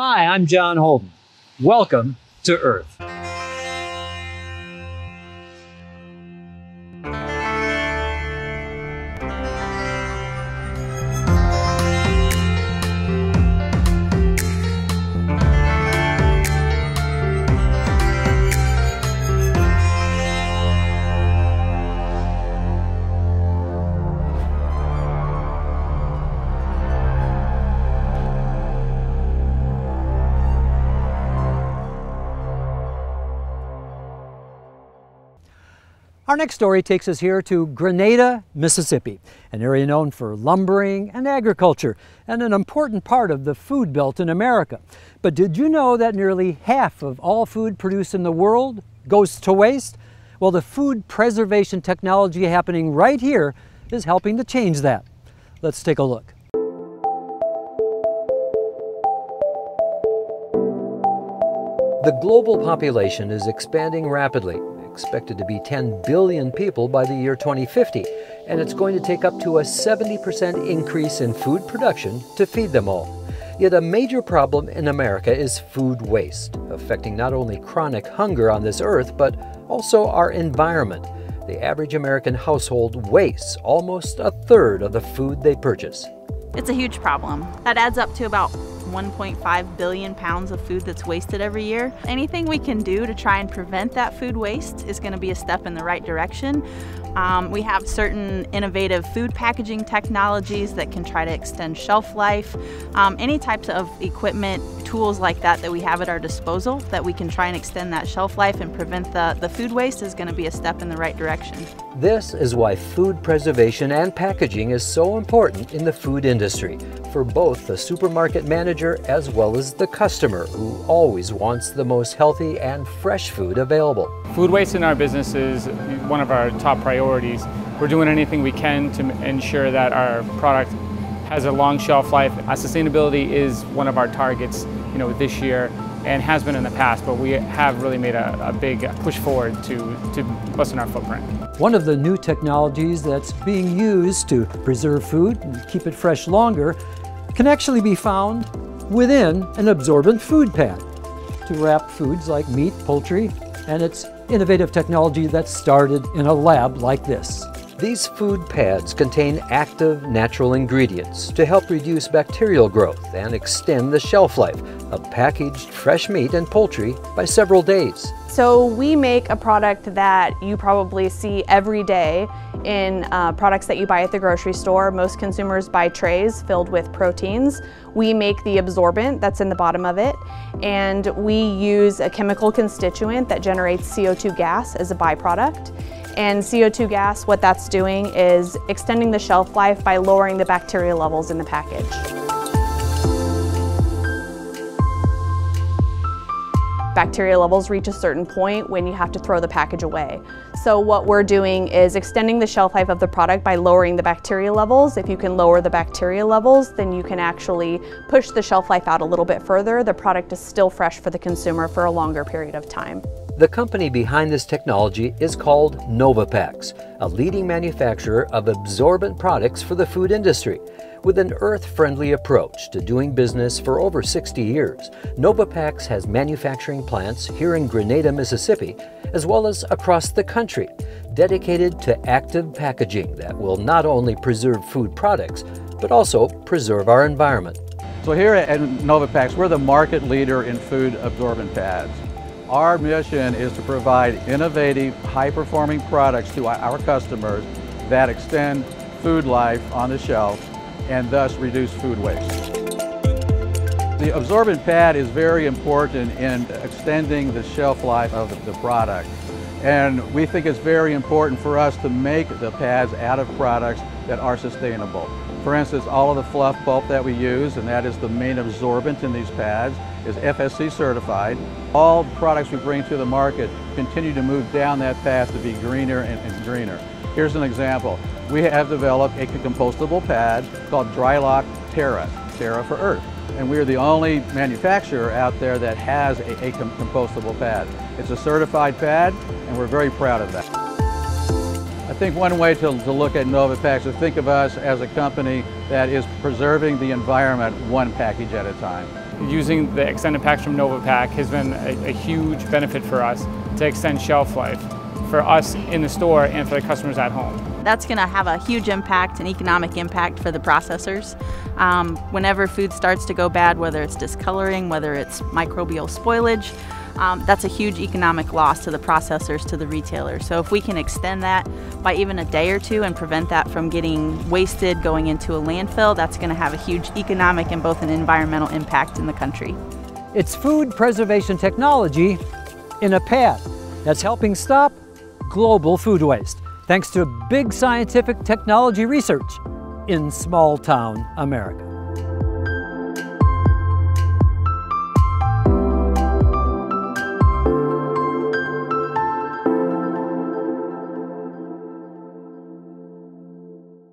Hi, I'm John Holden. Welcome to Earth. Our next story takes us here to Grenada, Mississippi, an area known for lumbering and agriculture, and an important part of the food belt in America. But did you know that nearly half of all food produced in the world goes to waste? Well, the food preservation technology happening right here is helping to change that. Let's take a look. The global population is expanding rapidly, expected to be 10 billion people by the year 2050, and it's going to take up to a 70% increase in food production to feed them all. Yet a major problem in America is food waste, affecting not only chronic hunger on this earth, but also our environment. The average American household wastes almost a third of the food they purchase. It's a huge problem. That adds up to about 1.5 billion pounds of food that's wasted every year. Anything we can do to try and prevent that food waste is going to be a step in the right direction. We have certain innovative food packaging technologies that can try to extend shelf life. Any types of equipment, tools like that we have at our disposal that we can try and extend that shelf life and prevent the food waste is going to be a step in the right direction. This is why food preservation and packaging is so important in the food industry, for both the supermarket manager as well as the customer, who always wants the most healthy and fresh food available. Food waste in our business is one of our top priorities. We're doing anything we can to ensure that our product has a long shelf life. Sustainability is one of our targets, this year, and has been in the past, but we have really made a big push forward to lessen our footprint. One of the new technologies that's being used to preserve food and keep it fresh longer can actually be found within an absorbent food pad to wrap foods like meat, poultry, and it's innovative technology that started in a lab like this. These food pads contain active natural ingredients to help reduce bacterial growth and extend the shelf life of packaged fresh meat and poultry by several days. So we make a product that you probably see every day in products that you buy at the grocery store. Most consumers buy trays filled with proteins. We make the absorbent that's in the bottom of it, and we use a chemical constituent that generates CO2 gas as a byproduct. And CO2 gas, what that's doing is extending the shelf life by lowering the bacterial levels in the package. Bacteria levels reach a certain point when you have to throw the package away. So what we're doing is extending the shelf life of the product by lowering the bacteria levels. If you can lower the bacteria levels, then you can actually push the shelf life out a little bit further. The product is still fresh for the consumer for a longer period of time. The company behind this technology is called Novipax, a leading manufacturer of absorbent products for the food industry. With an earth-friendly approach to doing business for over 60 years, Novipax has manufacturing plants here in Grenada, Mississippi, as well as across the country, dedicated to active packaging that will not only preserve food products, but also preserve our environment. So here at Novipax, we're the market leader in food absorbent pads. Our mission is to provide innovative, high-performing products to our customers that extend food life on the shelf and thus reduce food waste. The absorbent pad is very important in extending the shelf life of the product. And we think it's very important for us to make the pads out of products that are sustainable. For instance, all of the fluff pulp that we use, and that is the main absorbent in these pads, is FSC certified. All products we bring to the market continue to move down that path to be greener and greener. Here's an example. We have developed a compostable pad called Drylock Terra, Terra for Earth. And we are the only manufacturer out there that has a compostable pad. It's a certified pad, and we're very proud of that. A think one way to look at Novipax is to think of us as a company that is preserving the environment one package at a time. Using the extended packs from Novipax has been a huge benefit for us to extend shelf life for us in the store and for the customers at home. That's going to have a huge impact, an economic impact for the processors. Whenever food starts to go bad, whether it's discoloring, whether it's microbial spoilage, that's a huge economic loss to the processors, to the retailers. So if we can extend that by even a day or two and prevent that from getting wasted, going into a landfill, that's going to have a huge economic and both an environmental impact in the country. It's food preservation technology in a pad that's helping stop global food waste, thanks to big scientific technology research in small-town America.